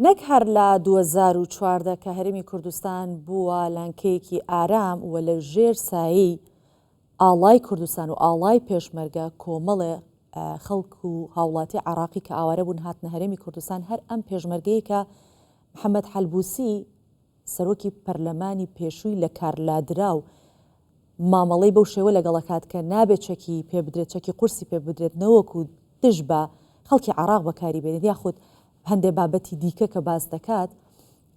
نەک هەر لە 2014 کە هەرێمی کوردستان بووە لانکەیەکی ئارام و لە ژێر سایی ئاڵای کوردستان و ئاڵای پێشمەرگە کۆمەڵێ خەڵک و هاوڵاتی عراقی کە ئاوارە بوون هاتنە هەرێمی کوردستان هەر ئەم پێشمەرگەیە کە محەممەد حەلبووسی سەرۆکی پەرلەمانی پێشووی لە کارلادرا و مامەڵەی بەو شێوە لەگەڵەکات کە نابێت چەکی پێ بدرێت چەکی قورسی پێ بدرێت نەوەکو دژ بە خەڵکی عراق بەکاری بێنێت یاخود هەندێک بابەتی دیکە کە باز دەکات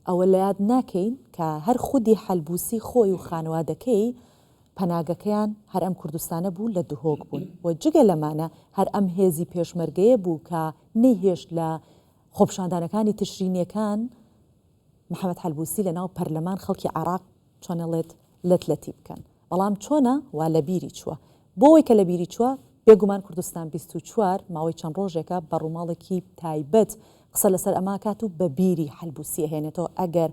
ئەوە لە یاد ناکەین کە هەر خودی حەلبووسی خۆی و خانوادەکەی پەناگەکەیان هەر ئەم کوردستانە بوو لە دهۆک بوون و جگە لەمانە هەر ئەم هێزی پێشمەرگەیە بوو کە نەیهێشت لە خۆپشاندانەکانی تشرینیەکان محەممەد حەلبووسی لە ناو پەرلەمان خەڵکی عراق چۆنەڵێت لەتی بکەن بەڵام چۆنە وا لە بیری چووە بۆەوەی کە لە بیری چووە بێگومان کوردستان 24 ماوەی چەند ڕۆژێکە بە ڕووماڵێکی تایبەت قسە لەسەر ئەماکات و بە بیری حەلبووسی هێنێتەوە ئەگەر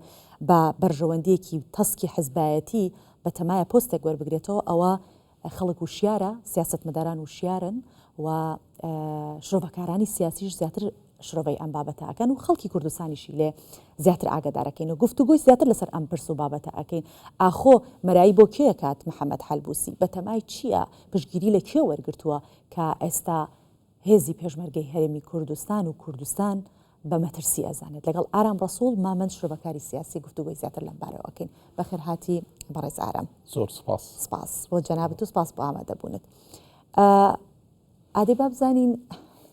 بە بەرژەوەندیەکی تەسکی حزبایەتی بە تەمایە پۆستێک وەربگرێتەوە ئەوە خەڵک وشیارە سیاسەتمەداران وشیارن و شرۆڤەکارانی سیاسیش زیاتر شرۆڤەی ئەم بابەتەکەن و خەڵکی کوردستانیشی لێ زیاتر ئاگادارەکەین و گفتوگۆی زیاتر لەسەر ئەم پرس و بابەتە ئەکەین ئاخۆ مەرایی بۆ کێ کات محەممەد حەلبووسی بە تەمای چییە پشتگیری لە کێ وەرگرتووە کە ئێستا هێزی پێشمەرگەی هەرێمی کوردستان و کوردستان بە مەترسی ئەزانێت لەگەڵ ئارام ڕەسوول مامەند شرۆڤەکاری سیاسی گفتوگۆی زیاتر لەم بارەوەکەین بەخێر هاتی بەڕێز ئارام زۆر سپاس بۆ جەنابەت و سپاس بۆ ئامادەبوونت ئادەی با بزانین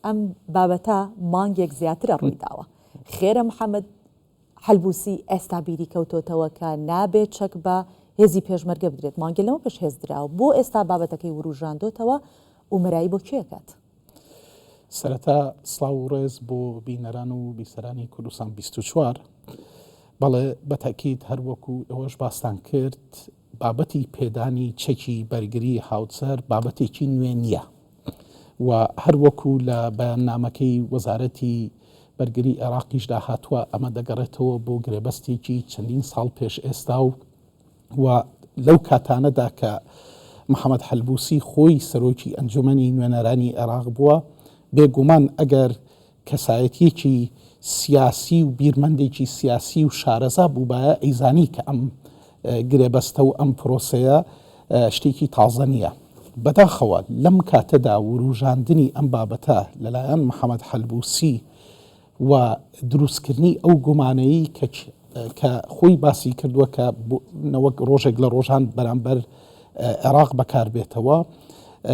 ئەم بابەتە مانگێک زیاترە ڕووی داوە خێرە محەممەد حەلبووسی ئێستا بیری کەوتۆتەوە کە نابێت چەک بە هێزی پێشمەرگە بدرێت مانگە لەوە پێش هێز دراوە بۆ ئێستا بابەتەکەی وروژاندۆتەوە و مەرایی بۆ کێکات سەرەتا سڵاو و ڕێز بۆ بینەران و بیسەرانی کوردستان 24 بەڵێ بەتاکید هەر وەکو ئەوەش باستان کرد بابەتی پێدانی چەکی بەرگری هاوسەر بابەتێکی نوێ نییە و هەر وەکو لە بەیاننامەکەی وەزارەتی بەرگری عێراقیشدا هاتووە ئەمە دەگەڕێتەوە بۆ گرێبەستێکی چەندین ساڵ پێش ئێستا و لەو کاتانەدا کە محەممەد حەلبووسی خۆی سەرۆکی ئەنجومەنی نوێنەرانی عێراق بووە بێگومان ئەگەر کەسایەتیەکی سیاسی و بیرمەندێکی سیاسی و شارەزا بوو بایە ئەیزانی کە ئەم گرێبەستە و ئەم پرۆسەیە شتێکی تازە نییە بەداخەوە لەم کاتەدا وروژاندنی ئەم بابەتە لەلایەن محەممەد حەلبووسی و دروستکردنی ئەو گومانەیی کە خۆی باسی کردووە کە نەوەک ڕۆژێک لە ڕۆژان بەرامبەر عێراق بەکاربێتەوە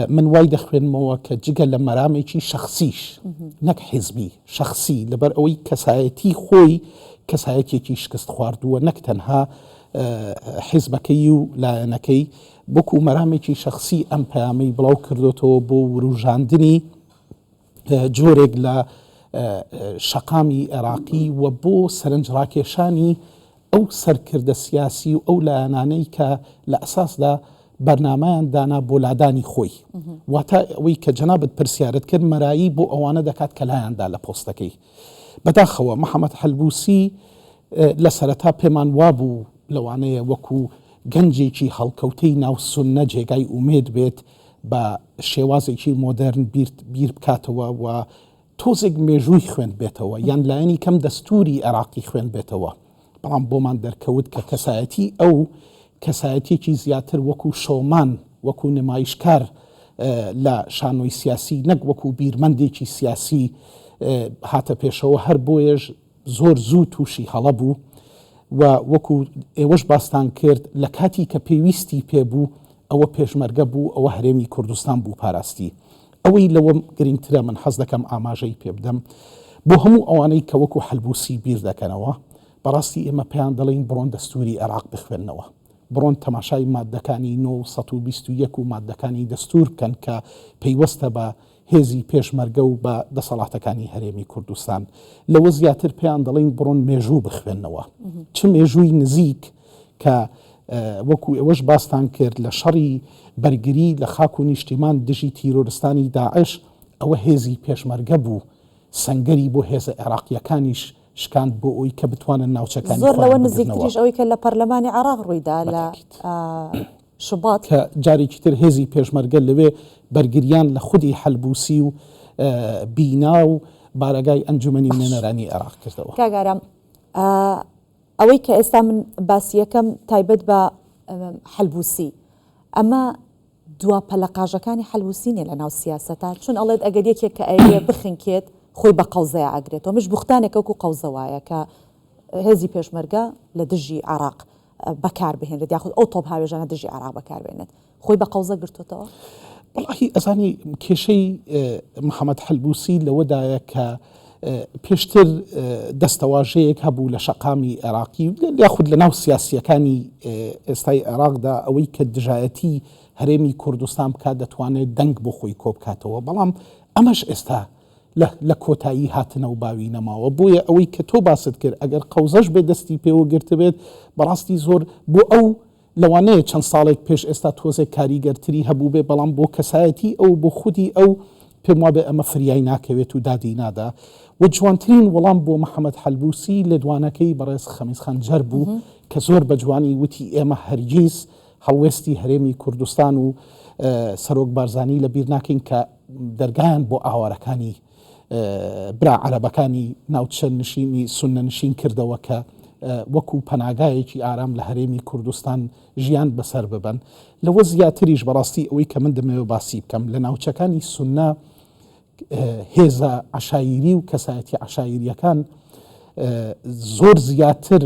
من وای دەخوێنمەوە کە جگە لە مەرامێکی شخصیش نەک حیزبی شخصی لەبەر ئەوەی کەسایەتی خۆی کەسایەتێکی شکست خواردووە نەک تەنها حیزبەکەی و لایەنەکەی بۆکو مەرامێکی شخصی ئەم پەیامەی بڵاو کردوێتەوە بۆ وروژاندنی جۆرێک لە شەقامی عێراقی و بۆ سەرنجڕاکێشانی ئەو سەرکردە سیاسی و ئەو لایەنانەی کە لە ئەساسدا بەرنامەیان دانا بۆ لادانی خۆی واتە ئەوەی کە جەنابەت پرسیارت کرد مەرایی بۆ ئەوانە دەکات کە لایەندا لە پۆستەکەی بەداخەوە محەممەد حەلبووسی لە سەرەتا پێمان وابوو لەوانەیە وەکو گەنجێکی هەڵکەوتەی ناو سوننە جێگای ئومێد بێت بە شێوازێکی مۆدرن بیر بکاتەوە و تۆزێک مێژووی خوێن بێتەوە یان لایەنی کەم دەستوری عێراقی خوێن بێتەوە بەڵام بۆمان دەرکەوت کە کەسایەتی ئەو کەسایەتێکی زیاتر وەکو شۆمان وەکو نمایشکار لە شانۆی سیاسی نەک وەکو بیرمەندێکی سیاسی هاتە پێشەوە هەر بۆیەش زۆر زوو تووشی هەڵە بوو و وەکو ئێوەش باستان کرد لە کاتی کە پێویستی پێبوو ئەوە پێشمەرگە بوو ئەوە هەرێمی کوردستان بوو پاراستی ئەوەی لەوە گرنگترە من حەز دەکەم ئاماژەی پێ بدەم بۆ هەموو ئەوانەی کە وەکو حەلبووسی بیر دەکەنەوە بەڕاستی ئێمە پێیان دەڵێن بڕۆن دەستوری عێراق بخوێننەوە بڕۆن تەماشای مادەکانی 921 و مادەکانی دەستور بکەن کە پەیوەستە بە هێزی پێشمەرگە و بە دەسەڵاتەکانی هەرێمی کوردستان لەوە زیاتر پێیان دەڵێن بڕۆن مێژوو بخوێننەوە چ مێژووی نزیک کە وەکو ئێوەش باستان کرد لە شەڕی بەرگری لە خاک و نیشتیمان دژی تیرۆرستانی داعش ئەوە هێزی پێشمەرگە بوو سەنگەری بۆ هێزە عێراقیەکانیش شکاند بۆ ئەوی کە بتوانن ناوچەکانی زۆر لەوە نزیکتریش ئەوەی کە لە پەرلەمانی عێراق ڕوویدا لە شباط کە جارێکی تر هێزی پێشمەرگە لەوێ بەرگریان لە خودی حەلبووسی و بینا و بارگای ئەنجومەنی نوێنەرانی عێراق کردەوە. کاگارم ئەوەی کە ئێستا من باسی یەکەم تایبەت بە حەلبووسی ئەمە دواپە لە قاژەکانی حەلبووسینێ لە ناو سیاسەتە چون ئەڵێت ئەگەر یەکێک کە ئەوێ بخنکێت خۆی بە قەوزەیە ئەگرێتەوە مش بوختانێکە وەکو قەوزەوایە کە هێزی پێشمەرگە لە دژی عێراق بەکار بهێنێت یاخود ئەو تۆپ هاوێژانە دژی عێراق بەکاربێنێت خۆی بە قەوزە گرتوتەوە. بەڵاهی ئەزانی کێشەی محەممەد حەلبووسی لەوەدایە کە پێشتر دەستەواژەیەک هەبوو لە شەقامی عێراقی یاخود لە ناو سیاسیەکانی ئێستای عێراقدا ئەوەی کە دژایەتی هەرێمی کوردستان بکات دەتوانێت دەنگ بۆ خۆی کۆ بکاتەوە بەڵام ئەمەش ئێستا لە کۆتایی هاتنە و باوی نەماوە بۆیە ئەوەی کە تۆ باست کرد ئەگەر قەوزەش بێت دەستی پێوە گرتبێت بەڕاستی زۆر بۆ ئەو لەوانەیە چەند ساڵێک پێش ئێستا تۆزێک کاریگەرتری هەبوو بێ بەڵام بۆ کەسایەتی ئەو بۆ خودی ئەو پێم وابێ ئەمە فریای ناکەوێت و دادی نادا و جوانترین وەڵام بۆ محەممەد حەلبووسی لە دوانەکەی بەڕێز خەمیس خەنجەر بوو کە زۆر بە جوانی وتی ئێمە هەرگیز هەڵوێستی هەرێمی کوردستان و سەرۆک بارزانی لە بیر ناکەین کە دەرگایان بۆ ئاوارەکانی برا عەرەبەکانی ناوچە نشینی سونە نشین کردەوە کە وەکو پەناگایەکی ئارام لە هەرێمی کوردستان ژیان بەسەر ببن لەوە زیاتریش بەڕاستی ئەوەی کە من دەمەوێت باسی بکەم لە ناوچەکانی سونە هێزە عەشایری و کەسایەتی عەشایریەکان زۆر زیاتر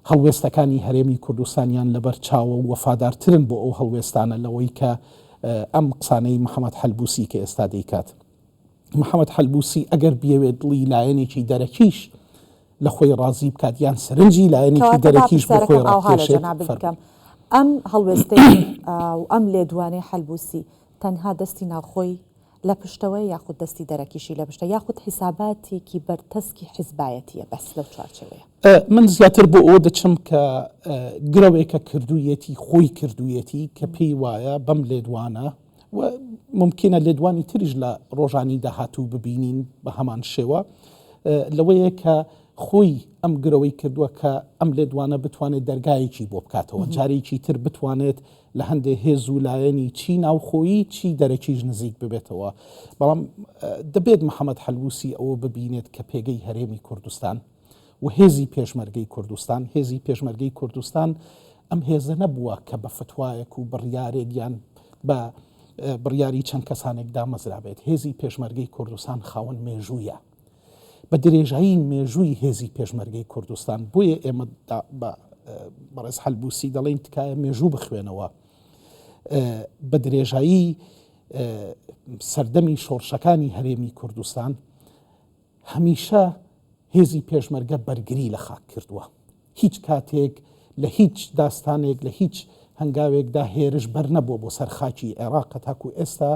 هەڵوێستەکانی هەرێمی کوردستانیان لەبەر چاوە و وەفادارترن بۆ ئەو هەڵوێستانە لەوەی کە ئەم قسانەی محەممەد حەلبووسی کە ئێستا دەیکات. محەممەد حەلبووسی ئەگەر بێوێت دڵی لایەنێکی دەرەکیش لە خۆی ڕازی بکات یان سرنجی لایەنێکی دەرەکیش بۆ خۆی ڕاکێشێت ئەم هەڵوێستەی و ئەم لێدوانەی حەلبووسی تەنها دەستی ناوخۆی لە پشتەوەی یاخود دەستی دەرەکیشی لە پشتە یاخود حیساباتێکی بەرتەسکی حیزبایەتیە بەس لەو چوارچەوەیە. من زیاتر بۆ ئەوە دەچم کە گرەوێکە کردوویەتی خۆی کردوویەتی کە پێی وایە بەم لێدوانە و ممکنە لێدوانی تریش لە ڕۆژانی داهاتوو ببینین بە هەمان شێوە لەوەیە کە خۆی ئەم گرەوەی کردووە کە ئەم لێدوانە بتوانێت دەرگایەکی بۆ بکاتەوە جارێکی تر بتوانێت لە هەندێک هێز و لایەنی چی ناوخۆیی چی دەرەکیش نزیک ببێتەوە بەڵام دەبێت محەممەد حەلبووسی ئەوە ببینێت کە پێگەی هەرێمی کوردستان و هێزی پێشمەرگەی کوردستان هێزی پێشمەرگەی کوردستان ئەم هێزە نەبووە کە بە فتوایەک و بڕیارێک یان بە بڕیاری چەند کەسانێک دامەزرابێت هێزی پێشمەرگەی کوردستان خاوەن مێژوویە بە درێژایی مێژووی هێزی پێشمەرگەی کوردستان بۆیە ئێمە بەڕێز حەلبووسی دەڵێن تکایە مێژوو بخوێنەوە بە درێژایی سەردەمی شۆڕشەکانی هەرێمی کوردستان هەمیشە هێزی پێشمەرگە بەرگری لە خاک کردووە هیچ کاتێک لە هیچ داستانێک لە هیچ هەنگاوێکدا هێرش بەر نەبووە بۆ سەرخاکی عێراق تاکو ئێستا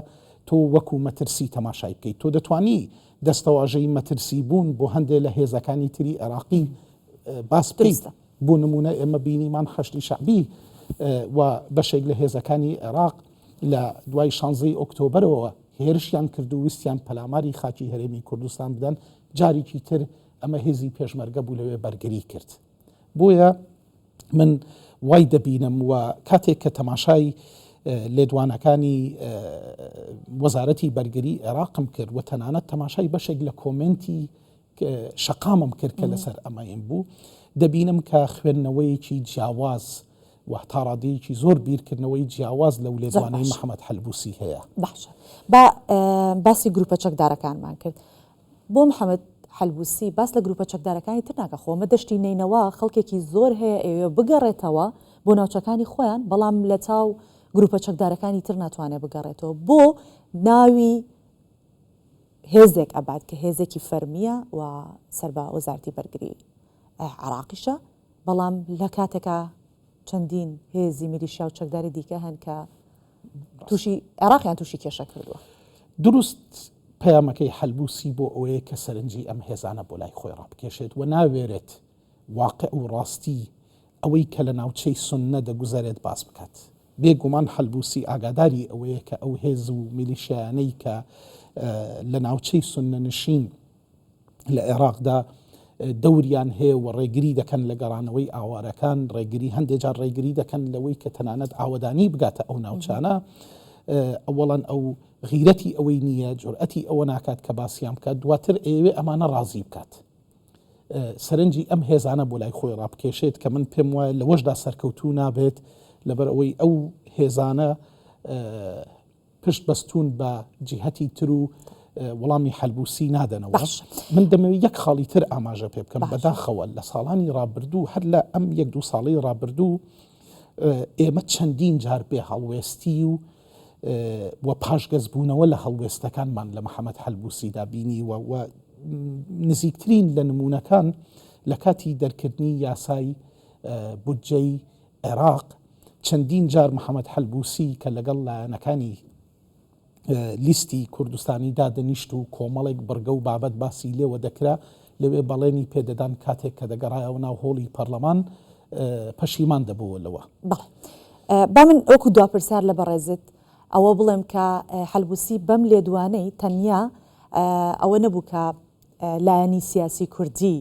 تۆ وەکو مەترسی تەماشای بکەیت تۆ دەتوانی دەستەواژەی مەترسی بوون بۆ هەندێک لە هێزەکانی تری عێراقی باس بکەیت بۆ نمونە ئێمە بینیمان خەشتی شەعبی و بەشێک لە هێزەکانی عێراق لە دوای 16 ئۆکتۆبرەوە هێرشیان کرد و ویستیان پەلاماری خاکی هەرێمی کوردستان بدەن جارێکی تر ئەمە هێزی پێشمەرگە بوو لەوێ بەرگری کرد بۆیە من وای دەبینم و کاتێک کە تەماشای لێدوانەکانی وەزارەتی بەرگری عێراقم کرد و تەنانەت تەماشای بەشێک لە کۆمنتی شەقامم کرد کە لەسەر ئەمەیم بوو دەبینم کە خوێندنەوەیەکی جیاواز و تا ڕادەیەکی زۆر بیرکردنەوەی جیاواز لەو لێدوانەی محەممەد حەلبووسی هەیە. باشە باسی گروپە چەکدارەکانمان کرد بۆ محەممەد حەلبووسی باس لە گروپە چەکدارەکانی تر ناکە خۆمە دەشتی نینەوە خەڵکێکی زۆر هەیە ئێوە بگەڕێتەوە بۆ ناوچەکانی خۆیان بەڵام لە چاو گروپە چەکدارەکانی تر ناتوانێت بگەڕێتەوە بۆ ناوی هێزێک ئەبات کە هێزێکی فەرمیە و سەر بە وەزارەتی بەرگری عێراقیشە بەڵام لە کاتێکە چەندین هێزی میلیشیا و چەکداری دیکە هەن کە تووشی عێراقیان تووشی کێشە کردووە. دروست پەیامەکەی حەلبووسی بۆ ئەوەیە کە سەرنجی ئەم هێزانە بۆ لای خۆی ڕابکێشێت و ناوێرێت واقع و ڕاستی ئەوەی کە لە ناوچەی سونە دەگوزارێت باس بکات. بێگومان حەلبووسی ئاگاداری ئەوەیە کە ئەو هێز و میلیشیانەی کە لە ناوچەی سونە نشین لە عێراقدا دەوریان هەیە و ڕێگری دەکەن لە گەڕانەوەی ئاوارەکان ڕێگری هەندێک جار ڕێگری دەکەن لەوەی کە تەنانەت ئاوەدانی بگاتە ئەو ناوچانە ئەوەڵەن ئەو غیرەتی ئەوەی نییە جورئەتی ئەوە ناکات کە باسییان بکات دواتر ئێوێ ئەمانە ڕازی بکات سەرنجی ئەم هێزانە بۆ لای خۆی ڕابکێشێت کە من پێم وایە لەوەشدا سەرکەوتوو نابێت لەبەر ئەوەی ئەو هێزانە پشت بەستون بە جیهەتی تر و وەڵامی حەلبوسی نادەنەوە من دەمەوێت یەک خاڵی تر ئاماژە پێ بکەم بەداخەوە لە ساڵانی ڕابردوو هەر لە ئەم 1-2 ساڵەی ڕابردوو ئێمە چەندین جار بێ هەڵوێستی و پاشگەزبوونەوە لە هەڵوێستەکانمان لە محەممەد حەلبوسیدا بینی و نزیکترین لە نمونونەکان لە کاتی دەرکردنی یاسای بودجەی عێراق چەندین جار محەممەد حەلبوسی کە لەگەڵ لایەنەکانی لیستی کوردستانی دادەنیشت و کۆمەڵێک بڕگە و بابەت باسی لێوە دەکرا لەوێ بەڵێنی پێدەدان کاتێک کە دەگەڕایەوە ناو هۆڵی پەرلەمان پەشیمان دەبووە لەوە با من ئەوکو دواپرسیار لە بەڕێزت ئەوە بڵێم کە حەلبوسی بەم لێدوانەی تەنیا ئەوە نەبوو کە لایەنی سیاسی کوردی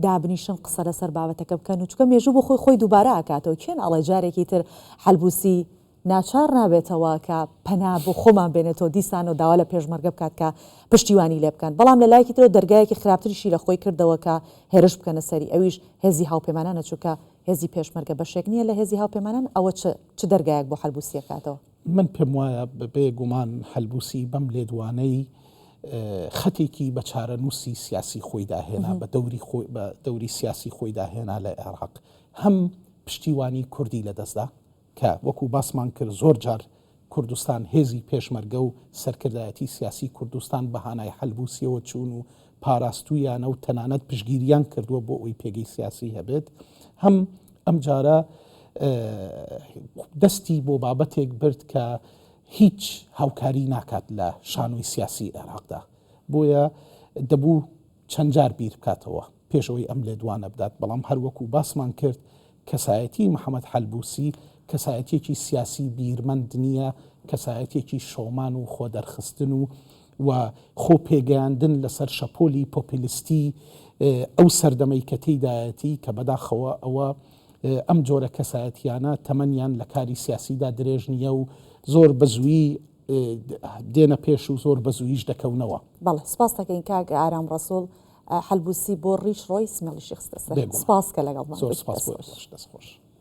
دابنیشن قسە لەسەر بابەتەکە بکەن و چکە مێژوو بۆ خۆی دووبارە ئاکاتەوە کێن ئەڵێ جارێکی تر حەلبوسی ناچار نابێتەوە کە پەنا بۆ خۆمان بێنێتەوە دیسان و داوا لە پێشمەرگە بکات کە پشتیوانی لێ بکەن بەڵام لە لایەکی ترەوە دەرگایەکی خراپتریشی لە خۆی کردەوە کە هێرش بکەنە سەری ئەویش هێزی هاوپەیمانانە چووکە هێزی پێشمەرگە بەشێک نییە لە هێزی هاوپەیمانان ئەوە چ دەرگایەک بۆ حەلبوسی کاتەوە من پێم وایە بەبێ گومان حەلبوسی بەم لێدوانەی خەتێکی بە چارەنووسی سیاسی خۆی داهێنا بە دەوری سیاسی خۆی داهێنا لە عێراق هەم پشتیوانی کوردی لەدەستدا کە وەکو باسمان کرد زۆر جار کوردستان هێزی پێشمەرگە و سەرکردایەتی سیاسی کوردستان بەهانای حەلبوسیەوە چوون و پاراستویانە و تەنانەت پشگیریان کردووە بۆ ئەوی پێگەی سیاسی هەبێت هەم ئەم جارە دەستی بۆ بابەتێک برد کە هیچ هاوکاری ناکات لە شانۆی سیاسی عێراقدا بۆیە دەبوو چەند جار بیر بکاتەوە پێشەوەی ئەم لێدوانە بدات بەڵام هەروەکو باسمان کرد کەسایەتی محەممەد حەلبوسی کەسایەتێکی سیاسی بیرمەند نییە کەسایەتێکی شۆمان و خۆ دەرخستن و خۆ پێگەیاندن لەسەر شەپۆلی پۆپیلیستی ئەو سەردەمەی کە تێدایەتی کە بەداخەوە ئەوە ئەم جۆرە کەسایەتیانە تەمەنیان لە کاری سیاسیدا درێژ نییە و زۆر بەزووی دێنە پێش و زۆر بەزوویش دەکەونەوە بەڵێ سپاس دەکەین کاک ئارام ڕەسوڵ حەلبوسی بۆ ڕیش ڕۆی سمێڵی شێخستە سەر سپاس کە لەگەڵ زۆر سپاس بۆ دەستخۆش